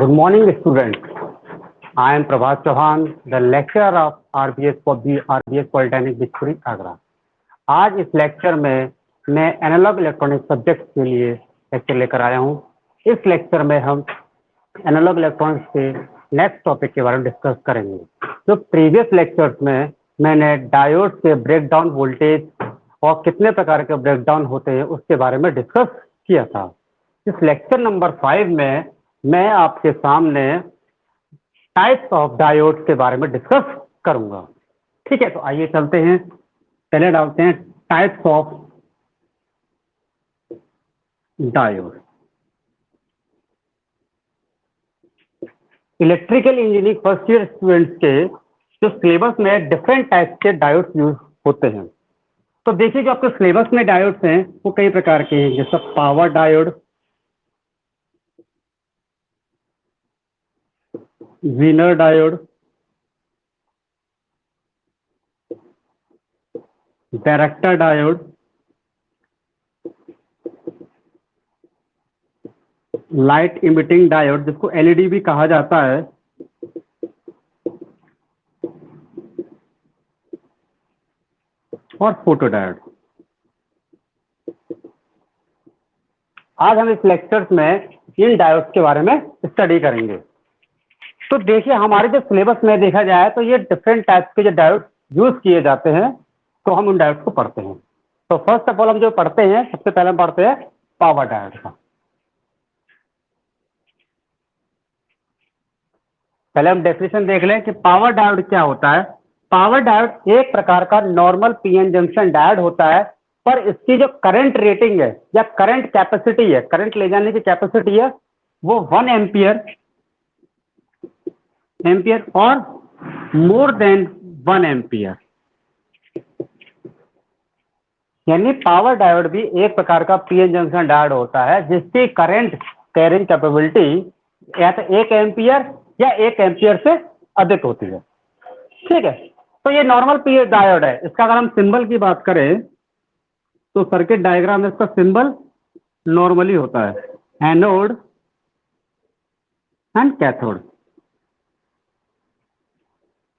Good morning, students. I am Prabhat Chauhan, the lecturer of RBS Polytechnic Bijpuri, Agra. आज इस lecture में मैं analogue electronic subject के लिए लेक्चर लेकर आया हूँ। इस लेक्चर में हम एनालॉग इलेक्ट्रॉनिक्स के नेक्स्ट टॉपिक के बारे में डिस्कस करेंगे। जो प्रीवियस लेक्चर्स में मैंने डायोड के ब्रेकडाउन वोल्टेज और कितने प्रकार के ब्रेकडाउन होते हैं उसके बारे में डिस्कस किया था। इस लेक्चर नंबर 5 में मैं आपके सामने टाइप्स ऑफ डायोड के बारे में डिस्कस करूंगा। ठीक है, तो आइए चलते हैं, पहले डालते हैं types of diode. Electrical engineering first year students के जो सिलेबस में डिफरेंट टाइप्स के डायोड्स यूज होते हैं। तो देखिए, जो आपके सिलेबस में डायोड्स हैं वो कई प्रकार के हैं, जैसे power diode, zener diode, director diode, light emitting diode जिसको एलईडी भी कहा जाता है, और फोटो डायोड। आज हम इस लेक्चर्स में इन डायोड्स के बारे में स्टडी करेंगे। तो देखिए, हमारे जो सिलेबस में देखा जाए तो ये डिफरेंट टाइप्स के जो डायोड यूज किए जाते हैं, तो हम उन डायोड्स को पढ़ते हैं। तो फर्स्ट ऑफ ऑल हम जो पढ़ते हैं, सबसे पहले हम पढ़ते हैं पावर डायोड का। पहले हम डेफिनेशन देख लें कि पावर डायोड क्या होता है। पावर डायोड एक प्रकार का नॉर्मल पीएन जंक्शन डायोड होता है, पर इसकी जो करंट रेटिंग है या करंट कैपेसिटी है, करंट ले जाने की कैपेसिटी है, वो 1 एम्पियर और मोर देन 1 एम्पियर। यानी पावर डायोड भी एक प्रकार का पीएन जंक्शन डायोड होता है जिसकी करंट कैरिंग कैपेबिलिटी या तो 1 एम्पियर या 1 एम्पियर से अधिक होती है। ठीक है, तो ये नॉर्मल पीएन डायोड है। इसका अगर हम सिंबल की बात करें तो सर्किट डायग्राम में इसका सिंबल नॉर्मली होता है एनोड एंड कैथोड।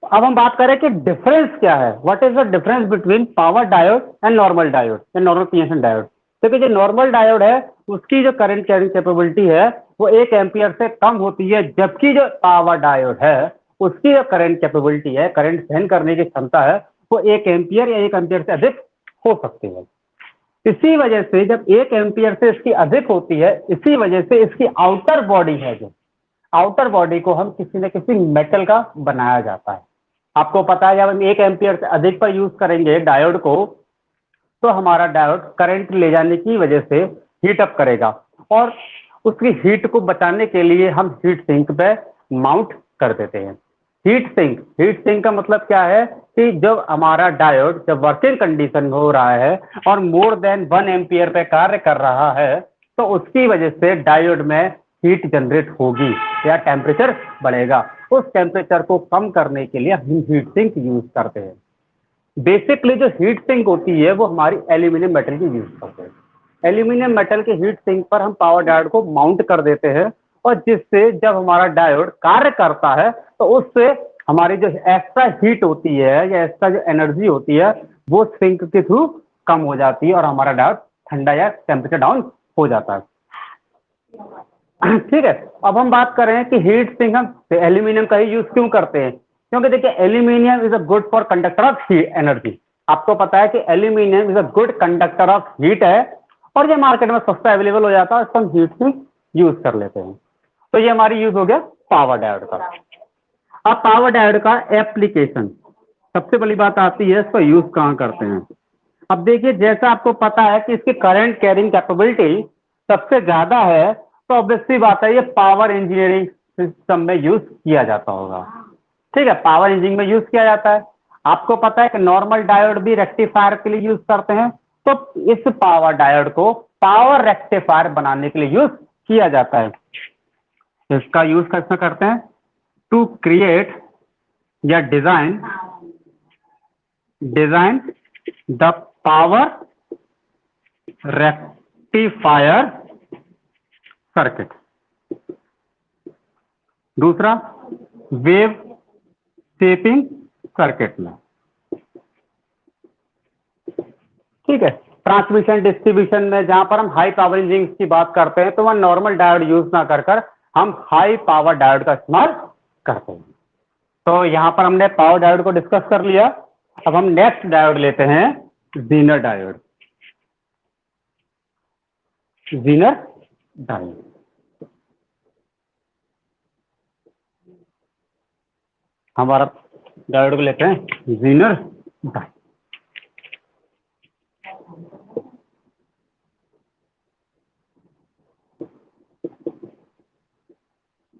अब हम बात करें कि डिफरेंस क्या है, what is the difference between power diode and normal diode या नॉर्मल पीएन डायोड। क्योंकि जो नॉर्मल डायोड है उसकी जो करंट कैरिंग कैपेबिलिटी है वो 1 एम्पियर से कम होती है, जबकि जो पावर डायोड है उसकी जो करंट कैपेबिलिटी है, करंट सहन करने की क्षमता है, वो 1 एम्पियर या 1 एम्पियर से अधिक हो सकती है। इसी वजह से जब 1 एम्पियर से इसकी अधिक होती है, इसी वजह से इसकी आउटर बॉडी है, जो आउटर बॉडी को हम किसी न किसी मेटल का बनाया जाता है। आपको पता है, जब हम 1 एम्पियर से अधिक पर यूज करेंगे डायोड को, तो हमारा डायोड करंट ले जाने की वजह से हीट अप करेगा, और उसकी हीट को बचाने के लिए हम हीट सिंक पे माउंट कर देते हैं। हीट सिंक का मतलब क्या है कि जब हमारा डायोड जब वर्किंग कंडीशन हो रहा है और मोर देन 1 एम्पियर पे कार्य कर रहा है, तो उसकी वजह से डायोड में हीट जनरेट होगी या टेम्परेचर बढ़ेगा। उस टेम्परेचर को कम करने के लिए हम हीट सिंक यूज करते हैं। बेसिकली जो हीट सिंक होती है वो हमारी एल्यूमिनियम मेटल की यूज करते हैं। एल्यूमिनियम मेटल के हीट सिंक पर हम पावर डायोड को माउंट कर देते हैं, और जिससे जब हमारा डायोड कार्य करता है तो उससे हमारी जो एक्स्ट्रा हीट होती है या एक्स्ट्रा जो एनर्जी होती है वो सिंक के थ्रू कम हो जाती है और हमारा डायोड ठंडा या टेम्परेचर डाउन हो जाता है। ठीक है, अब हम बात करें कि हीट सिंक हम एल्यूमिनियम का ही यूज क्यों करते हैं। क्योंकि देखिए, aluminium is a good for conductor of energy. आपको पता है कि aluminium is a good conductor of heat है, और ये मार्केट में सस्ता अवेलेबल हो जाता है, इसको हम हीट सिंक यूज कर लेते हैं। तो ये हमारी यूज हो गया पावर डायोड का। अब पावर डायोड का एप्लीकेशन, सबसे बड़ी बात आती है इसका यूज कहाँ करते हैं। अब देखिए, जैसा आपको पता है कि इसकी करंट कैरिंग कैपेबिलिटी सबसे ज्यादा है, तो ऑब्वियसली बात है ये पावर इंजीनियरिंग सिस्टम में यूज किया जाता होगा। ठीक है, पावर इंजीनियरिंग में यूज किया जाता है। आपको पता है कि नॉर्मल डायोड भी रेक्टिफायर के लिए यूज करते हैं, तो इस पावर डायोड को पावर रेक्टिफायर बनाने के लिए यूज किया जाता है। इसका यूज कैसे करते हैं, टू क्रिएट या design the power rectifier circuit. दूसरा वेव शेपिंग सर्किट में। ठीक है, ट्रांसमिशन डिस्ट्रीब्यूशन में जहां पर हम हाई पावर इंजीनियरिंग की बात करते हैं तो वह नॉर्मल डायोड यूज ना कर हम हाई पावर डायोड का इस्तेमाल करते हैं। तो यहां पर हमने पावर डायोड को डिस्कस कर लिया। अब हम नेक्स्ट डायोड लेते हैं, ज़ीनर डायोड। ज़ीनर डायोड, हमारा डायोड को लेते हैं ज़ीनर डायोड।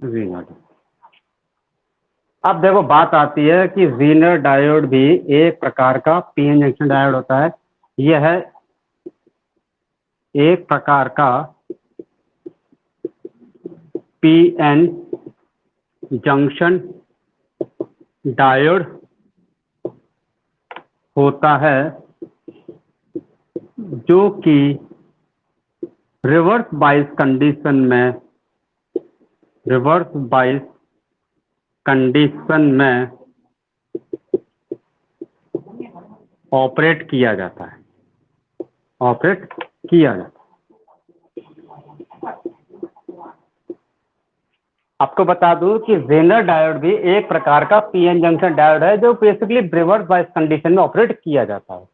ज़ीनर, अब देखो बात आती है कि ज़ीनर डायोड भी एक प्रकार का पीएन जंक्शन डायोड होता है। यह है एक प्रकार का पीएन जंक्शन डायोड होता है जो कि रिवर्स बायस कंडीशन में ऑपरेट किया जाता है। आपको बता दूं कि ज़ेनर डायोड भी एक प्रकार का पीएन जंक्शन डायोड है जो बेसिकली रिवर्स बायस कंडीशन में ऑपरेट किया जाता है।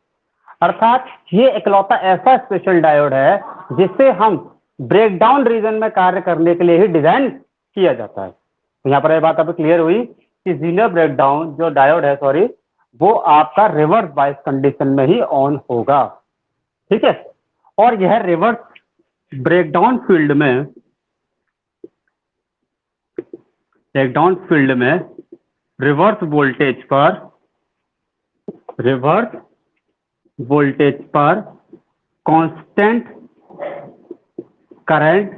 अर्थात ये इकलौता ऐसा स्पेशल डायोड है जिससे हम ब्रेकडाउन रीजन में कार्य करने के लिए ही डिजाइन किया जाता है। तो यहाँ पर यह बात अब क्लियर हुई कि ज़ीनर ब्रेकडाउन जो डायोड है वो आपका रिवर्स बायस कंडीशन में ही ऑन होगा। ठीक है, और यह रिवर्स ब्रेकडाउन फील्ड में रिवर्स वोल्टेज पर कांस्टेंट करंट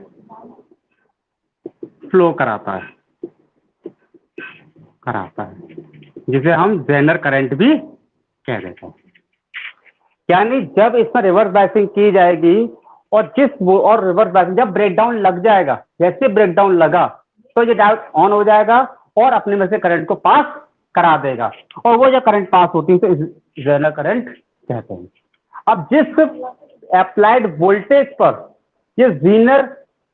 फ्लो कराता है जिसे हम ज़ेनर करंट भी कह देते हैं। यानी जब इसमें रिवर्स बायसिंग की जाएगी और रिवर्स बायसिंग जब ब्रेकडाउन लग जाएगा, जैसे ब्रेकडाउन लगा तो ये डायोड ऑन हो जाएगा और अपने में से करंट को पास करा देगा, और वो जो करंट पास होती है तो ज़ेनर करंट कहते हैं। अब जिस अप्लाइड वोल्टेज पर ये ज़ीनर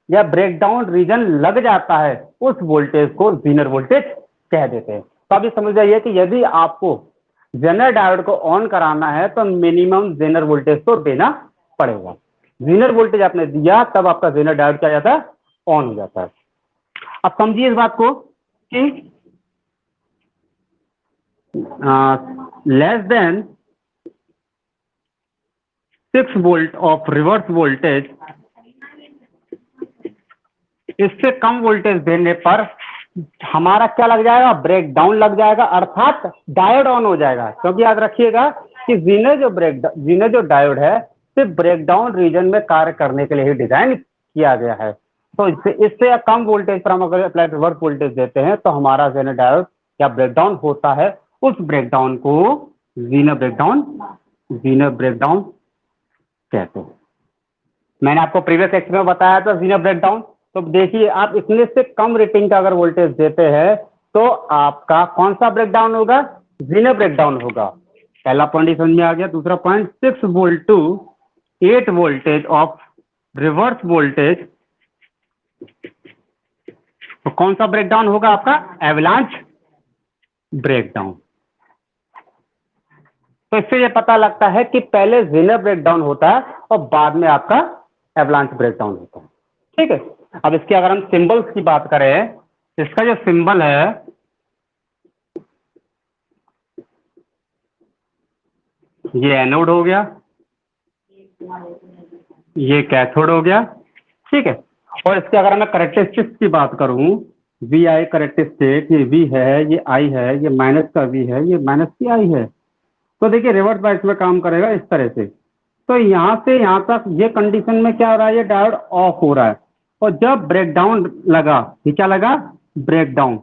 या ब्रेकडाउन रीजन लग जाता है उस वोल्टेज को ज़ीनर वोल्टेज कह देते हैं। तो अभी समझ जाइए कि यदि आपको ज़ेनर डायोड को ऑन कराना है तो मिनिमम ज़ेनर वोल्टेज तो देना पड़ेगा। ज़ीनर वोल्टेज आपने दिया तब आपका ज़ेनर डायोड क्या जाता है, ऑन हो जाता है। अब समझिए इस बात को कि less than 6 volt of reverse voltage, इससे कम वोल्टेज देने पर हमारा क्या लग जाएगा, ब्रेकडाउन लग जाएगा, अर्थात डायोड ऑन हो जाएगा। क्योंकि याद रखिएगा कि ज़ीनर जो डायोड है सिर्फ ब्रेकडाउन रीजन में कार्य करने के लिए ही डिजाइन किया गया है। तो इससे कम वोल्टेज पर हम अगर अप्लाइड रिवर्स वोल्टेज देते हैं तो हमारा ज़ेनर डायोड या ब्रेकडाउन होता है, उस ब्रेकडाउन को ज़ीनर ब्रेकडाउन कहते हैं। मैंने आपको प्रीवियस लेक्चर में बताया था ज़ीनर ब्रेकडाउन। तो देखिए आप इतने से कम रेटिंग का अगर वोल्टेज देते हैं तो आपका कौन सा ब्रेकडाउन होगा, ज़ीनर ब्रेकडाउन होगा। पहला पॉइंट समझ में आ गया। दूसरा point 6 volt to 8 voltage of reverse voltage, तो कौन सा ब्रेकडाउन होगा आपका, एवलांच ब्रेकडाउन। तो इससे ये पता लगता है कि पहले ज़ीनर ब्रेकडाउन होता है और बाद में आपका एवलांच ब्रेकडाउन होता है। ठीक है, अब इसके अगर हम सिंबल्स की बात करें, इसका जो सिंबल है ये एनोड हो गया, ये कैथोड हो गया। ठीक है, और इसके अगर मैं करेक्टरिस्टिक्स की बात करूं, वी आई करेक्टरिस्टिक, ये वी है, ये आई है, ये माइनस का वी है, ये माइनस की आई है। तो देखिए रिवर्स बायस में काम करेगा इस तरह से। तो यहाँ से यहाँ तक ये कंडीशन में क्या हो रहा है, ये डायोड ऑफ हो रहा है, और जब ब्रेकडाउन लगा, ये क्या लगा, ब्रेकडाउन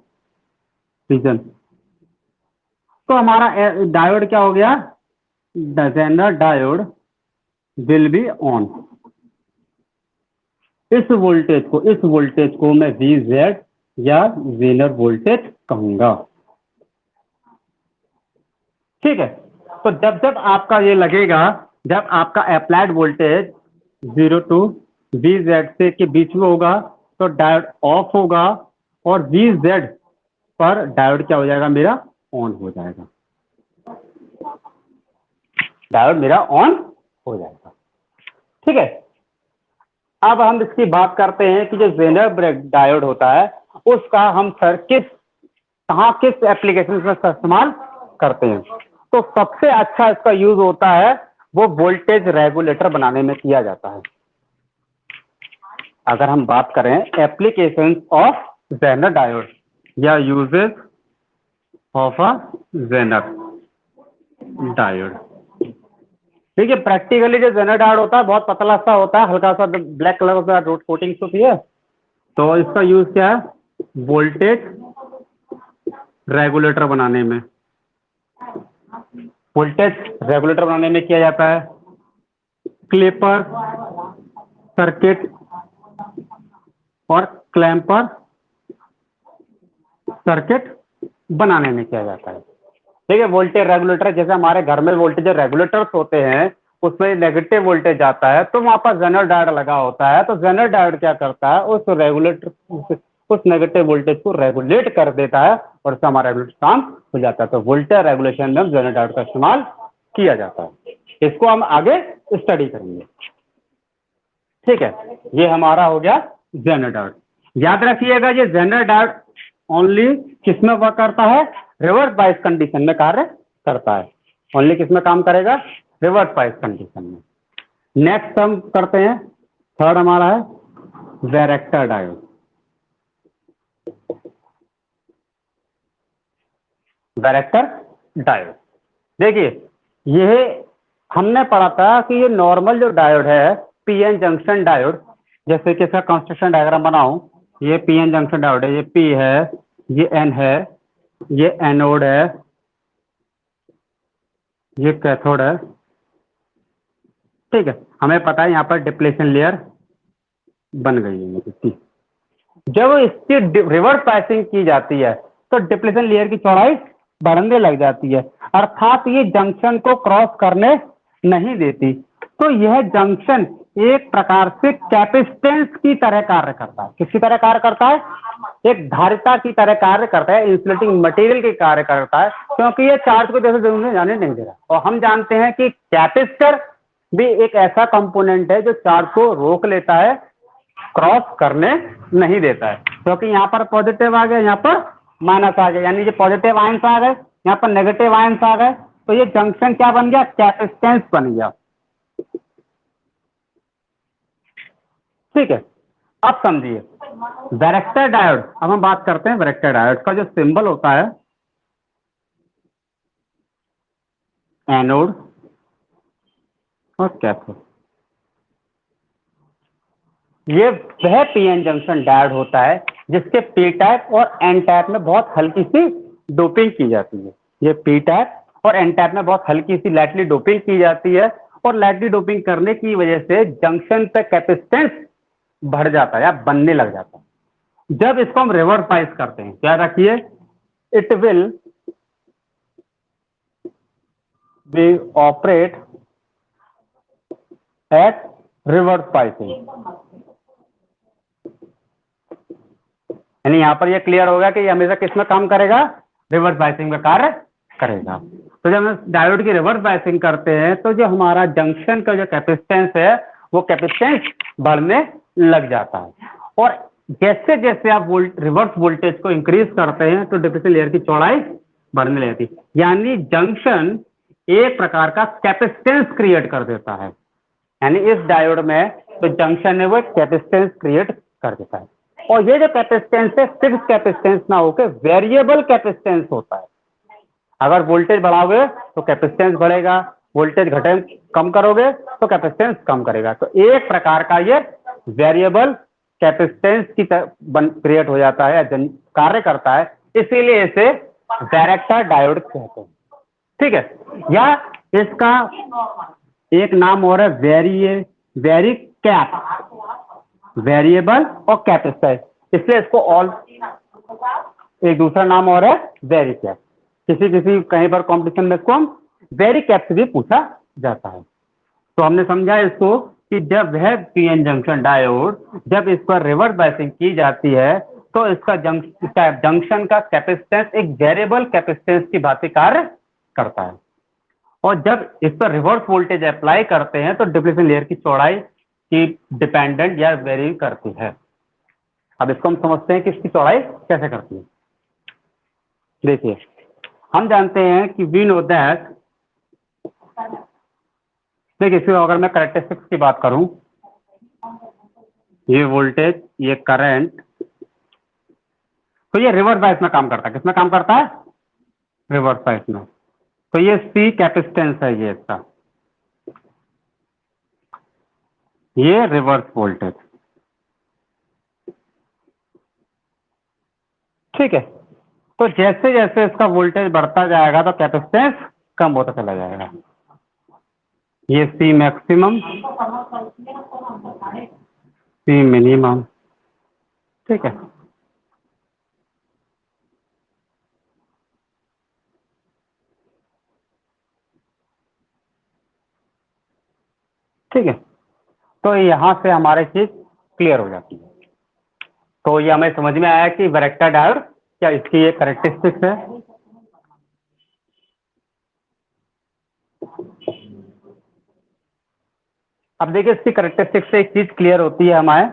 रीजन, तो हमारा डायोड क्या हो गया, Zener diode will be on. इस वोल्टेज को मैं VZ या जेनर वोल्टेज कहूंगा। ठीक है, तो जब जब आपका ये लगेगा, जब आपका अप्लाइड वोल्टेज 0 टू VZ से के बीच में होगा तो डायोड ऑफ होगा, और VZ पर डायोड क्या हो जाएगा, मेरा ऑन हो जाएगा, डायोड मेरा ऑन हो जाएगा। ठीक है, अब हम इसकी बात करते हैं कि जो जेनर ब्रेक डायोड होता है उसका हम कहाँ किस एप्लीकेशन में इस्तेमाल करते हैं। तो सबसे अच्छा इसका यूज होता है वो वोल्टेज रेगुलेटर बनाने में किया जाता है। अगर हम बात करें एप्लीकेशन ऑफ जेनर डायोड या uses of a zener diode, ठीक है, प्रैक्टिकली जो जेनर डायोड होता है बहुत पतला सा होता है, हल्का सा ब्लैक कलर का रोड कोटिंग होती है। तो इसका यूज क्या है, वोल्टेज रेगुलेटर बनाने में, वोल्टेज रेगुलेटर बनाने में किया जाता है। क्लिपर सर्किट और क्लैंपर सर्किट बनाने में किया जाता है। ठीक है, वोल्टेज रेगुलेटर जैसे हमारे घर में वोल्टेज रेगुलेटर्स होते हैं उसमें नेगेटिव वोल्टेज आता है तो वहां पर जेनर डायोड लगा होता है, तो जेनर डायोड क्या करता है, उस रेगुलेटर उस नेगेटिव वोल्टेज को रेगुलेट कर देता है और उससे हमारा रेगुलेटर काम हो जाता है। तो वोल्टेज रेगुलेशन में जेनर डायोड का इस्तेमाल किया जाता है, इसको हम आगे स्टडी करेंगे। ठीक है, ये हमारा हो गया जेनर डायोड। याद रखिएगा ये जेनर डायोड ओनली किसमें वर्क करता है, रिवर्स बायस कंडीशन में कार्य करता है। ओनली किसमें काम करेगा, रिवर्स बायस कंडीशन में। नेक्स्ट हम करते हैं, थर्ड हमारा है वैरेक्टर डायोड। वैरेक्टर डायोड देखिए, यह हमने पढ़ा था कि ये नॉर्मल जो डायोड है पीएन जंक्शन डायोड, जैसे कि इसका कंस्ट्रक्शन डायग्राम बनाऊं, ये पीएन जंक्शन डायोड है, ये पी है, ये एन है, ये एनोड है, ये कैथोड है। ठीक है, हमें पता है यहाँ पर डिप्लेशन लेयर बन गई है इसकी। जब इसकी रिवर्स बायसिंग की जाती है तो डिप्लेशन लेयर की चौड़ाई बढ़ने लग जाती है, अर्थात ये जंक्शन को क्रॉस करने नहीं देती। तो यह जंक्शन एक प्रकार से कैपेसिटेंस की तरह कार्य करता है। किसकी तरह कार्य करता है, एक धारिता की तरह कार्य करता है, इंसुलेटिंग मटेरियल की कार्य करता है, क्योंकि ये चार्ज को जैसे जमीन में जाने नहीं दे रहा। और हम जानते हैं कि कैपेसिटर भी एक ऐसा कंपोनेंट है जो चार्ज को रोक लेता है, क्रॉस करने नहीं देता है, क्योंकि यहाँ पर पॉजिटिव आ गया, यहाँ पर माइनस आ गया, यानी ये पॉजिटिव आयंस आ गए, यहाँ पर नेगेटिव आयंस आ गए, तो ये जंक्शन क्या बन गया, कैपेसिटेंस बन गया। ठीक है, अब समझिए वैरेक्टर डायोड। अब हम बात करते हैं वैरेक्टर डायोड का जो सिंबल होता है एनोड और कैथोड, ये वह पीएन जंक्शन डायोड होता है जिसके पी टाइप और एन टाइप में बहुत हल्की सी डोपिंग की जाती है। ये पी टाइप और एन टाइप में बहुत हल्की सी लाइटली डोपिंग की जाती है, और लाइटली डोपिंग करने की वजह से जंक्शन पे कैपेसिटेंस बढ़ जाता है या बनने लग जाता है। जब इसको हम रिवर्स बायस करते हैं, क्या रखिए, it will be operate at reverse biasing. यानी यहाँ पर ये क्लियर होगा कि ये हमेशा किसमें काम करेगा, रिवर्स बायसिंग में कार्य करेगा। तो जब हम डायोड की रिवर्स बायसिंग करते हैं तो जो हमारा जंक्शन का जो कैपेसिटेंस है वो कैपेसिटेंस बढ़ने लग जाता है, और जैसे जैसे आप रिवर्स वोल्टेज को इंक्रीज करते हैं तो डिप्लेशन लेयर की चौड़ाई बढ़ने लगती है। यानी जंक्शन एक प्रकार का कैपेसिटेंस क्रिएट कर देता है, यानी इस डायोड में तो जंक्शन है वो कैपेसिटेंस क्रिएट कर देता है। और ये जो कैपेसिटेंस है फिक्स कैपेसिटेंस ना होकर वेरिएबल कैपेसिटेंस होता है। अगर वोल्टेज बढ़ाओगे तो कैपेसिटेंस बढ़ेगा, वोल्टेज घटे कम करोगे तो कैपेसिटेंस कम करेगा। तो एक प्रकार का ये वेरिएबल कैपेसिटेंस की क्रिएट हो जाता है, कार्य करता है, इसीलिए इसे वैरेक्टर डायोड कहते हैं। ठीक है, या इसका एक नाम और है वेरी कैप, वेरिएबल और कैपेसिटर, इसलिए इसको ऑल एक दूसरा नाम और है वेरिकैप। किसी किसी कहीं पर कंपटीशन में इसको हम वेरिकैप से भी पूछा जाता है। तो हमने समझा इसको कि जब वह पीएन जंक्शन डायोड जब इस पर रिवर्स बायसिंग की जाती है तो इसका जंक्शन का कैपेसिटेंस एक वेरिएबल कैपेसिटेंस की भांति कार्य करता है, और जब इस पर रिवर्स वोल्टेज अप्लाई करते हैं तो डिप्लीशन लेयर की चौड़ाई की डिपेंडेंट या वेरी करती है। अब इसको हम समझते हैं कि इसकी चौड़ाई कैसे करती है। देखिए, हम जानते हैं कि वी नो दैट, देखिए इसमें अगर मैं कैरेक्टरिस्टिक्स की बात करूं, ये वोल्टेज, ये करंट, तो ये रिवर्स बायस में काम करता है। किसमें काम करता है? रिवर्स बायस में। तो ये सी कैपेसिटेंस है, ये इसका, ये रिवर्स वोल्टेज, ठीक है। तो जैसे जैसे इसका वोल्टेज बढ़ता जाएगा तो कैपेसिटेंस कम होता चला जाएगा। ये सी मैक्सिमम, सी मिनिमम, ठीक है। ठीक है, तो यहां से हमारी चीज क्लियर हो जाती है। तो ये हमें समझ में आया कि वैरेक्टर डायोड क्या इसकी ये कैरेक्टरिस्टिक्स है। अब देखिए इसकी कैरेक्टरिस्टिक्स से एक चीज क्लियर होती है हमारे,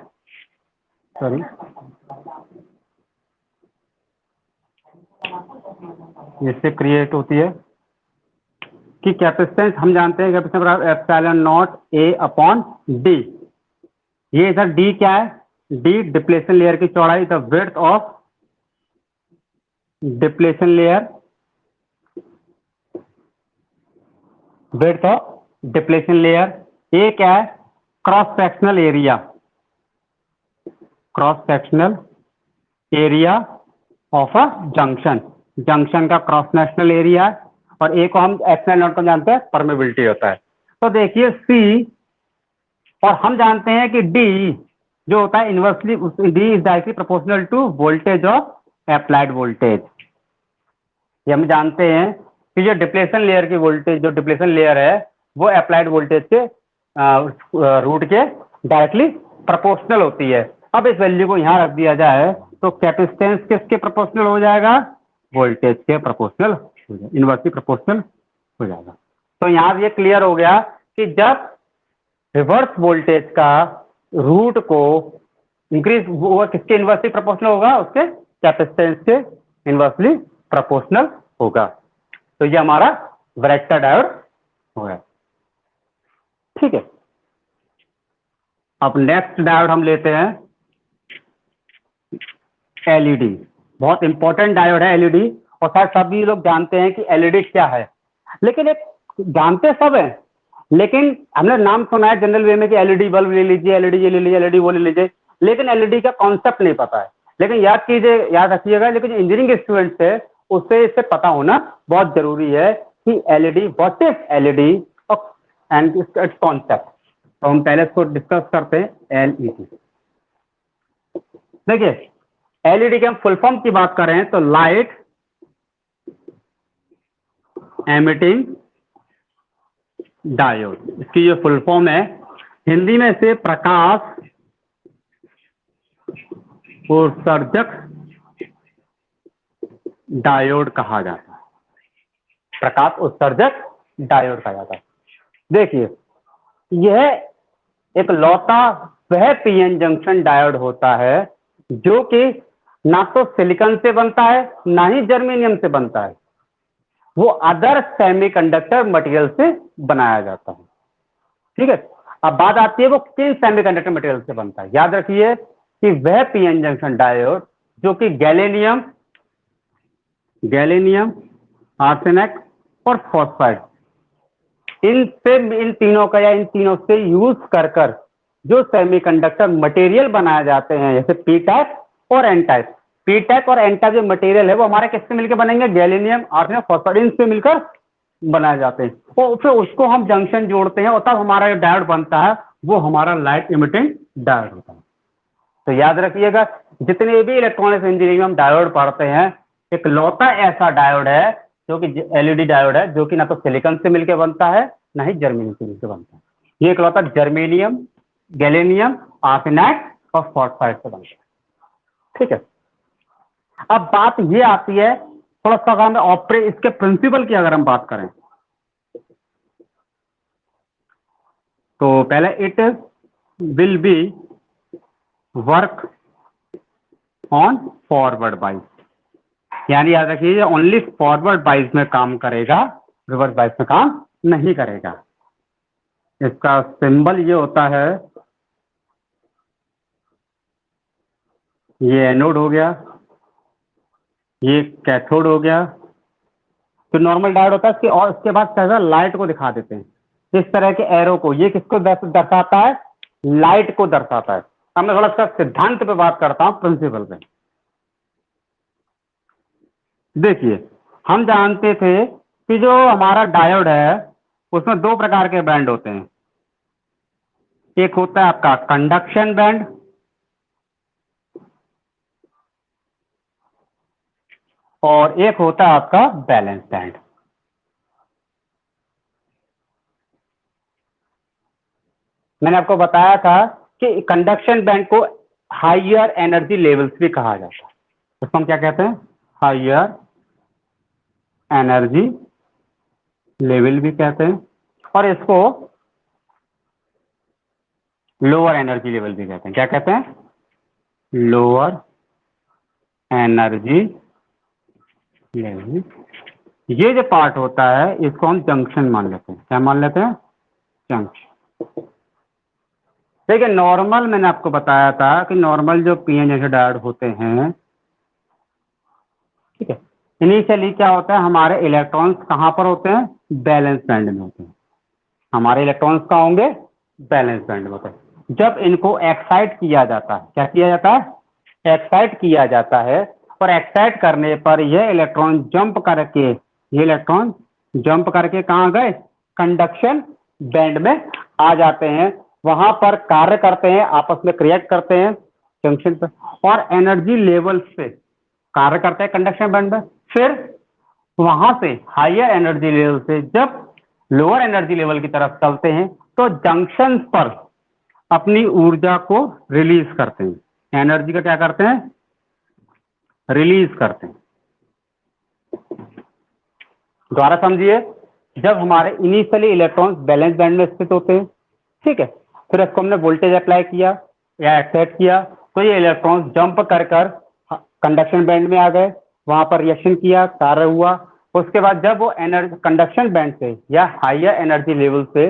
सॉरी, इससे क्रिएट होती है कि कैपेसिटेंस हम जानते हैं कैपेसिटेंस बराबर epsilon not a upon D. ये इधर डी क्या है? डी डिप्लेशन लेयर की चौड़ाई, the width of depletion layer, width of depletion layer. ये क्या है? Cross sectional area, cross sectional area of a junction, junction का क्रॉस सेक्शनल एरिया। और एक को हम एप्सिलॉन नॉट को जानते हैं परमेबिलिटी होता है। तो देखिए सी, और हम जानते हैं कि डी जो होता है inversely, D is directly proportional to voltage of applied voltage. ये हम जानते हैं कि जो डिप्लेशन लेयर की वोल्टेज, जो डिप्लेशन लेयर है वो अप्लाइड वोल्टेज के रूट के डायरेक्टली प्रोपोर्शनल होती है। अब इस वैल्यू को यहाँ रख दिया जाए तो कैपेसिटेंस किसके प्रोपोर्शनल हो जाएगा? वोल्टेज के प्रोपोर्शनल हो जाएगा, इनवर्सली प्रोपोर्शनल हो जाएगा। तो यहाँ ये क्लियर हो गया कि जब रिवर्स वोल्टेज का रूट को इंक्रीज होगा, किसके इनवर्सली प्रोपोर्शनल होगा? उसके कैपेसिटेंस के इनवर्सली प्रोपोर्शनल होगा। तो ये हमारा वैरेक्टर डायोड होगा, ठीक है। अब नेक्स्ट डायोड हम लेते हैं एलईडी। बहुत इंपॉर्टेंट डायोड है एलईडी, और शायद सभी लोग जानते हैं कि एलईडी क्या है, लेकिन एक जानते सब है, लेकिन हमने नाम सुना है जनरल वे में कि एलईडी बल्ब ले लीजिए, एलईडी ये ले लीजिए, एलईडी वो ले लीजिए, लेकिन एलईडी का कॉन्सेप्ट नहीं पता है। लेकिन याद कीजिए, याद रखिएगा, लेकिन इंजीनियरिंग स्टूडेंट से उससे इससे पता होना बहुत जरूरी है कि LED, what is LED and it's concept. तो हम पहले इसको डिस्कस करते हैं एलईडी। देखिए एलईडी के हम फुल फॉर्म की बात करें तो लाइट एमिटिंग डायोड, इसकी जो फुल फॉर्म है हिंदी में इसे प्रकाश उत्सर्जक डायोड कहा जाता है, प्रकाश उत्सर्जक डायोड कहा जाता है। देखिए यह एक लौता वह पीएन जंक्शन डायोड होता है जो कि ना तो सिलिकॉन से बनता है ना ही जर्मेनियम से बनता है, वो अदर सेमीकंडक्टर मटेरियल से बनाया जाता है, ठीक है। अब बात आती है वो किन सेमीकंडक्टर मटेरियल से बनता है। याद रखिए कि वह पीएन जंक्शन डायोड जो कि गैलेनियम, गैलेनियम, आर्सेनिक और फॉस्फाइड, इन तीनों का या इन तीनों से यूज कर जो सेमीकंडक्टर मटेरियल बनाए जाते हैं, जैसे पी टाइप और एन टाइप। पी टाइप और एन टाइप जो मटेरियल है वो हमारे किससे मिलकर बनेंगे? गैलेनियम, आर्सेनिक, फॉस्फाइड, इनसे मिलकर बनाए जाते हैं। और फिर उसको हम जंक्शन जोड़ते हैं और तब हमारा जो डायोड बनता है वो हमारा लाइट इमिटिंग डायोड होता है। तो याद रखिएगा जितने भी इलेक्ट्रॉनिक्स इंजीनियरिंग में हम डायोड पढ़ते हैं एक लौता ऐसा डायोड है जो कि एलईडी डायोड है, जो कि ना तो सिलिकॉन से मिलकर बनता है ना ही जर्मेनियम से मिलकर बनता है। ये एक लौता जर्मेनियम, गैलेनियम, आर्सेनाइड और फॉस्फाइड से बनता है। ठीक है, अब बात ये आती है थोड़ा सा, अगर हम इसके प्रिंसिपल की अगर हम बात करें तो पहले it will be work on forward बाइस, यानी याद रखिए ओनली फॉरवर्ड बाइस में काम करेगा, रिवर्स बाइस में काम नहीं करेगा। इसका सिंबल ये होता है, ये एनोड हो गया, ये कैथोड हो गया। तो नॉर्मल डायोड होता है इसके, और उसके बाद कैसा लाइट को दिखा देते हैं इस तरह के एरो को। ये किसको दर्शाता है? लाइट को दर्शाता है। अब मैं थोड़ा सा सिद्धांत पे बात करता हूं, प्रिंसिपल पे। देखिए, हम जानते थे कि जो हमारा डायोड है उसमें दो प्रकार के बैंड होते हैं। एक होता है आपका कंडक्शन बैंड और एक होता है आपका बैलेंस बैंड। मैंने आपको बताया था कि कंडक्शन बैंड को हायर एनर्जी लेवल्स भी कहा जाता है। उसको हम क्या कहते हैं? हायर एनर्जी लेवल भी कहते हैं, और इसको लोअर एनर्जी लेवल भी कहते हैं। क्या कहते हैं? Lower energy level. ये जो पार्ट होता है इसको हम जंक्शन मान लेते हैं। क्या मान लेते हैं? जंक्शन। देखिए, नॉर्मल मैंने आपको बताया था कि नॉर्मल जो पीएन जैसे डायोड होते हैं, ठीक है, इनिशियली क्या होता है, हमारे इलेक्ट्रॉन्स कहाँ पर होते हैं? बैलेंस बैंड में होते हैं। हमारे इलेक्ट्रॉन्स कहाँ होंगे? बैलेंस बैंड में होते हैं। जब इनको एक्साइट किया जाता है, क्या किया जाता है? एक्साइट किया जाता है, और एक्साइट करने पर यह इलेक्ट्रॉन जंप करके, ये इलेक्ट्रॉन जंप करके कहाँ गए? कंडक्शन बैंड में आ जाते हैं। वहां पर कार्य करते हैं, आपस में क्रिएट करते हैं जंक्शन पर, और एनर्जी लेवल से कार्य करते हैं कंडक्शन बैंड में। फिर वहां से हायर एनर्जी लेवल से जब लोअर एनर्जी लेवल की तरफ चलते हैं तो जंक्शन पर अपनी ऊर्जा को रिलीज करते हैं। एनर्जी का क्या करते हैं? रिलीज करते हैं। दोबारा समझिए, जब हमारे इनिशियली इलेक्ट्रॉन्स बैलेंस बैंड में स्थित होते हैं, ठीक है, फिर इसको हमने वोल्टेज अप्लाई किया या एक्साइट किया, तो ये इलेक्ट्रॉन्स जंप कर कंडक्शन बैंड में आ गए, वहां पर रिएक्शन किया, कार्य हुआ। उसके बाद जब वो एनर्जी कंडक्शन बैंड से या हायर एनर्जी लेवल से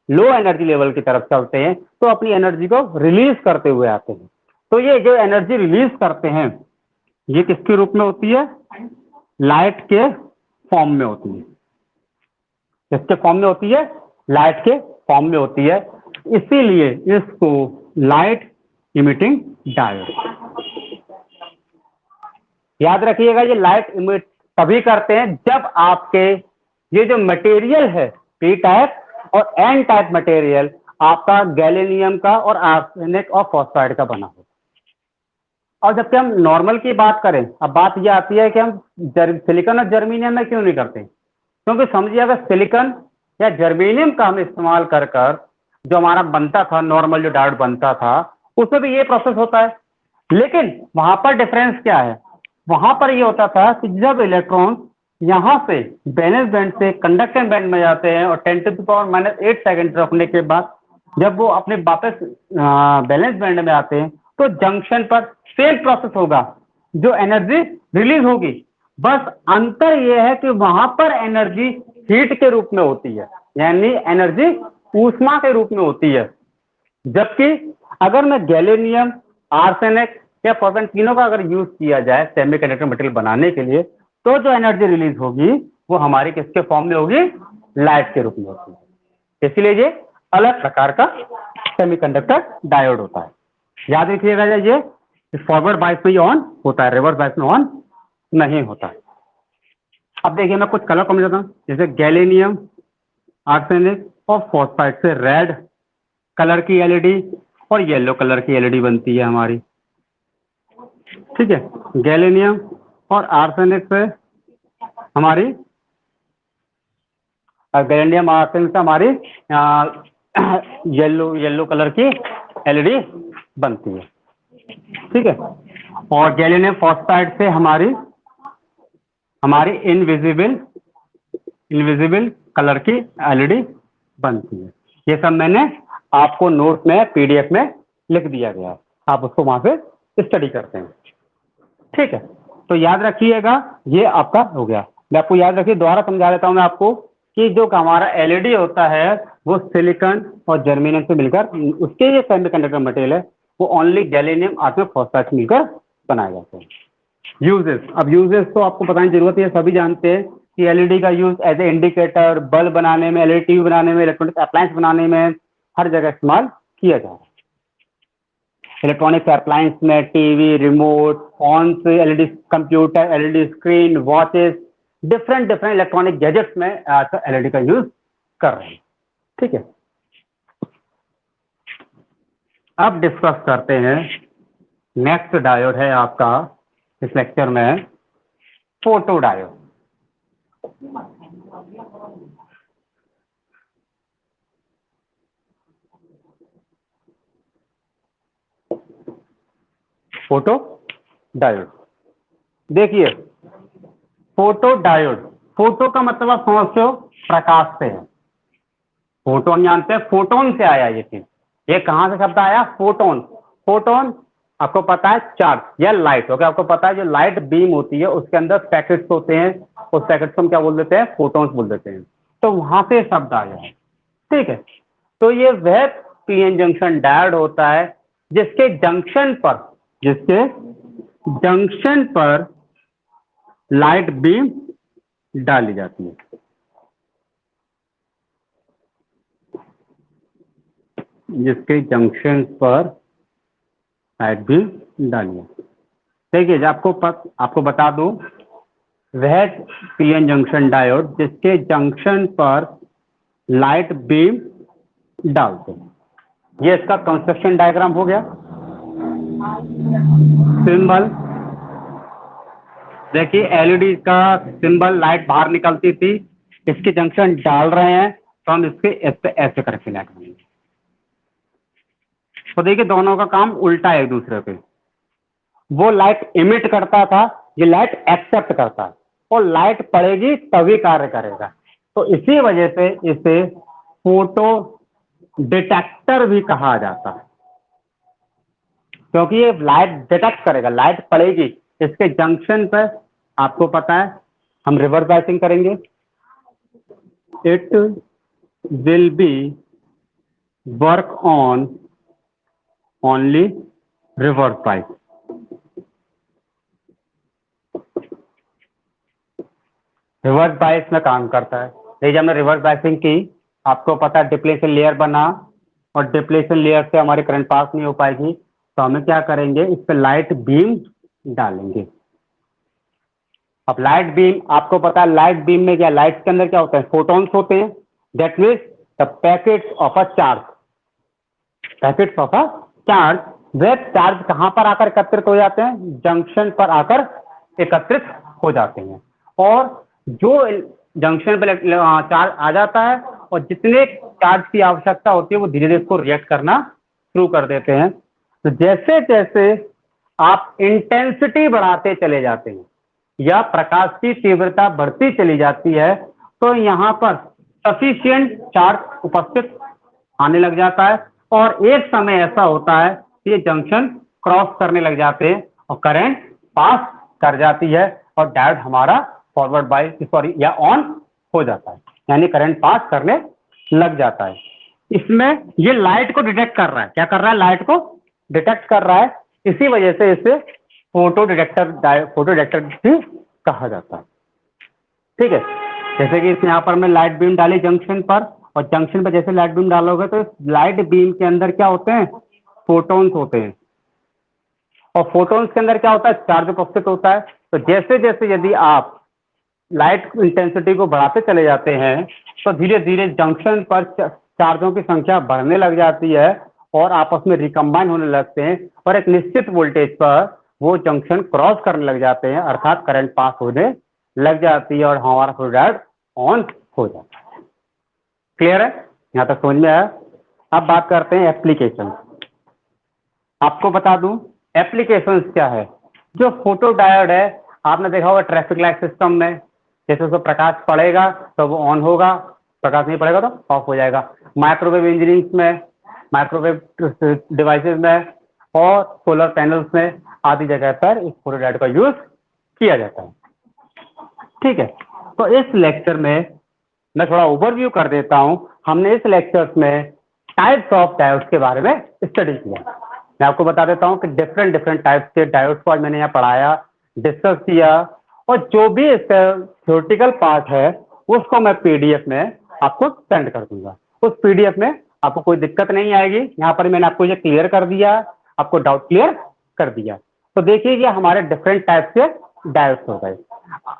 लो एनर्जी लेवल की तरफ चलते हैं तो अपनी एनर्जी को रिलीज करते हुए आते हैं। तो ये जो एनर्जी रिलीज करते हैं ये किसके रूप में होती है? लाइट के फॉर्म में होती है। किसके फॉर्म में होती है? लाइट के फॉर्म में होती है। इसीलिए इसको लाइट इमिटिंग डायोड। याद रखिएगा, ये लाइट इमिट तभी करते हैं जब आपके ये जो मटेरियल है पी टाइप और एन टाइप मटेरियल आपका गैलेनियम का और आर्सेनिक और फॉस्फाइड का बना हो। और जबकि हम नॉर्मल की बात करें, अब बात ये आती है कि हम सिलिकॉन और जर्मेनियम में क्यों नहीं करते? क्योंकि समझिए, अगर सिलिकॉन या जर्मेनियम का हम इस्तेमाल कर जो हमारा बनता था, नॉर्मल जो डायोड बनता था, उसमें भी ये प्रोसेस होता है। लेकिन वहां पर डिफरेंस क्या है? वहां पर ये होता था कि जब इलेक्ट्रॉन यहां से बैलेंस बैंड से कंडक्शन बैंड में जाते हैं और 10⁻⁻8 सेकंड रखने के बाद जब वो अपने वापस बैलेंस बैंड में आते हैं तो जंक्शन पर सेम प्रोसेस होगा, जो एनर्जी रिलीज होगी। बस अंतर यह है कि वहां पर एनर्जी हीट के रूप में होती है, यानी एनर्जी ऊष्मा के रूप में होती है। जबकि अगर मैं गैलेनियम, आर्सेनिक या फॉस्फेट तीनों का अगर यूज किया जाए सेमीकंडक्टर मटेरियल बनाने के लिए, तो जो एनर्जी रिलीज होगी वो हमारी किसके फॉर्म में होगी? लाइट के रूप में होती है। इसलिए ये अलग प्रकार का सेमीकंडक्टर डायोड होता है। याद रखिएगा, ये फॉरवर्ड बायस में ऑन होता है, रिवर्स बायस में ऑन नहीं होता है। अब देखिए, मैं कुछ कलर समझाता हूँ, जैसे गैलेनियम, आर्सेनिक और फॉस्फाइड से रेड कलर की एलईडी और येलो कलर की एलईडी बनती है हमारी। ठीक है, गैलेनियम और आर्सेनिक से हमारी गैलेंडियम आर्सेनिक से हमारी येलो कलर की एलईडी बनती है, ठीक है। और गैलेनियम फॉस्फाइड से हमारी इनविजिबल कलर की एलईडी बनती है। ये सब मैंने आपको नोट में पीडीएफ में लिख दिया गया, आप उसको वहां से स्टडी करते हैं, ठीक है। तो याद रखिएगा, ये आपका हो गया। मैं आपको याद रखिए, दोबारा समझा देता हूं मैं आपको कि जो हमारा एलईडी होता है वो सिलिकॉन और जर्मेनियम से मिलकर, उसके ये सेमीकंडक्टर मटेरियल है, वो ओनली गैलेनियम आर्सेनिक फॉस्फाइड से मिलकर बनाए जाते हैं। यूजेस, अब यूजेस तो आपको बताने की जरूरत है, सभी जानते हैं कि एलईडी का use as a indicator, bulb बनाने में, एलईडी टीवी बनाने में, इलेक्ट्रॉनिक अप्लायंस बनाने में, हर जगह इस्तेमाल किया जा रहा है। इलेक्ट्रॉनिक अप्लायंस में टीवी, रिमोट, फोन से, LED computer, LED screen, watches, different electronic gadgets में एलईडी का यूज कर रहे हैं, ठीक है। अब डिस्कस करते हैं, नेक्स्ट डायोड है आपका इस लेक्चर में फोटो डायोड। फोटो डायोड, देखिए फोटो डायोड, फोटो का मतलब आप समझते हो प्रकाश से है, फोटोन जानते हैं, फोटोन से आया ये चीज। ये कहां से शब्द आया? फोटोन। फोटोन आपको पता है चार्ज या लाइट, ओके, आपको पता है जो लाइट बीम होती है उसके अंदर पैकेट्स होते हैं, उस पैकेट्स को हम क्या बोल देते हैं? फोटोन्स बोल देते हैं। तो वहां से शब्द आया है, ठीक है। तो ये वह पीएन जंक्शन डायोड होता है जिसके जंक्शन पर लाइट बीम डाली जाती है, जिसके जंक्शन पर लाइट बीम डाली जाती है। देखिए आपको बता दूं, वह पीएन जंक्शन डायोड जिसके जंक्शन पर लाइट बीम डालते हैं। ये इसका कंस्ट्रक्शन डायग्राम हो गया। सिंबल देखिए, एलईडी का सिंबल, लाइट बाहर निकलती थी, इसके जंक्शन डाल रहे हैं तो हम इसके ऐसे करके लाइट बनेंगे। तो देखिए दोनों का काम उल्टा है एक दूसरे पे। वो लाइट इमिट करता था, ये लाइट एक्सेप्ट करता है, और लाइट पड़ेगी तभी कार्य करेगा। तो इसी वजह से इसे फोटो डिटेक्टर भी कहा जाता है, क्योंकि ये लाइट डिटेक्ट करेगा, लाइट पड़ेगी इसके जंक्शन पर। आपको पता है हम रिवर्स बायसिंग करेंगे, it will be work on only reverse bias. Reverse bias में काम करता है। देखिए हमने रिवर्स बायसिंग की, आपको पता है डिप्लेशन लेयर बना, और डिप्लेशन लेयर से हमारी करंट पास नहीं हो पाएगी, तो हमें क्या करेंगे, इस पे लाइट बीम डालेंगे। अब लाइट बीम, आपको पता है लाइट बीम में क्या, लाइट के अंदर क्या होता है? फोटॉन्स होते हैं, that means the packets of a charge. Packets of a charge, way charge कहां पर आकर एकत्रित हो जाते हैं? जंक्शन पर आकर एकत्रित हो जाते हैं। और जो जंक्शन पर चार्ज आ जाता है, और जितने चार्ज की आवश्यकता होती है वो धीरे धीरे इसको रिएक्ट करना शुरू कर देते हैं। तो जैसे जैसे आप इंटेंसिटी बढ़ाते चले जाते हैं या प्रकाश की तीव्रता बढ़ती चली जाती है, तो यहाँ पर सफिशिएंट चार्ज उपस्थित आने लग जाता है, और एक समय ऐसा होता है कि ये जंक्शन क्रॉस करने लग जाते हैं और करंट पास कर जाती है, और डायोड हमारा फॉरवर्ड बायस या ऑन हो जाता है, यानी करंट पास करने लग जाता है। इसमें ये लाइट को डिटेक्ट कर रहा है, क्या कर रहा है? लाइट को डिटेक्ट कर रहा है। इसी वजह से इसे फोटो डिटेक्टर भी कहा जाता है, ठीक है। जैसे कि इस यहाँ पर मैं लाइट बीम डाली जंक्शन पर, और जंक्शन पर जैसे लाइट बीम डालोगे तो लाइट बीम के अंदर क्या होते हैं? फोटॉन्स होते हैं, और फोटॉन्स के अंदर क्या होता है? चार्ज उपस्थित होता है। तो जैसे जैसे यदि आप लाइट इंटेंसिटी को बढ़ाते चले जाते हैं, तो धीरे धीरे जंक्शन पर चार्जों की संख्या बढ़ने लग जाती है, और आपस में रिकम्बाइन होने लगते हैं, और एक निश्चित वोल्टेज पर वो जंक्शन क्रॉस करने लग जाते हैं, अर्थात करंट पास होने लग जाती है और हमारा फ्लोडायोड ऑन हो जाता है। क्लियर है? यहाँ तक समझ में आया? अब बात करते हैं एप्लीकेशन। आपको बता दूं एप्लीकेशंस क्या है। जो फोटो डायोड है, आपने देखा होगा ट्रैफिक लाइट सिस्टम में, जैसे उसको प्रकाश पड़ेगा तो वो ऑन होगा, प्रकाश नहीं पड़ेगा तो ऑफ हो जाएगा। माइक्रोवेव इंजीनियरिंग में, माइक्रोवेव डिवाइसेस में और सोलर पैनल्स में आदि जगह पर इस फोटो डायोड का यूज किया जाता है। ठीक है, तो इस लेक्चर में मैं थोड़ा ओवरव्यू कर देता हूं। हमने इस लेक्चर्स में टाइप्स ऑफ डायोड्स के बारे में स्टडी किया। मैं आपको बता देता हूं कि डिफरेंट डिफरेंट टाइप्स के डायोड्स को आज मैंने यहाँ पढ़ाया, डिस्कस किया, और जो भी इसका थ्योरेटिकल पार्ट है उसको मैं पीडीएफ में आपको सेंड कर दूंगा। उस पीडीएफ में आपको कोई दिक्कत नहीं आएगी। यहाँ पर मैंने आपको ये क्लियर कर दिया, आपको डाउट क्लियर कर दिया। तो देखिए ये हमारे डिफरेंट टाइप के डायोड्स हो गए।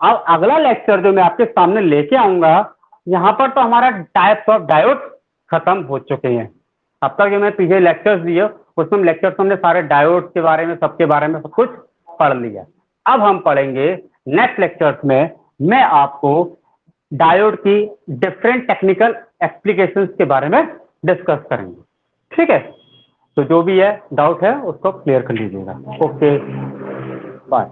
अब अगला लेक्चर जो मैं आपके सामने लेके आऊंगा, यहाँ पर तो हमारा टाइप्स ऑफ डायोड खत्म हो चुके हैं। अब तक जो मैं पीछे लेक्चर्स दिए उसमें लेक्चर्स हमने सारे डायोड के बारे में, सबके बारे में सब कुछ पढ़ लिया। अब हम पढ़ेंगे नेक्स्ट लेक्चर्स में, मैं आपको डायोड की डिफरेंट टेक्निकल एप्लीकेशंस के बारे में डिस्कस करेंगे। ठीक है, तो जो भी है डाउट है उसको क्लियर कर लीजिएगा। Okay, bye.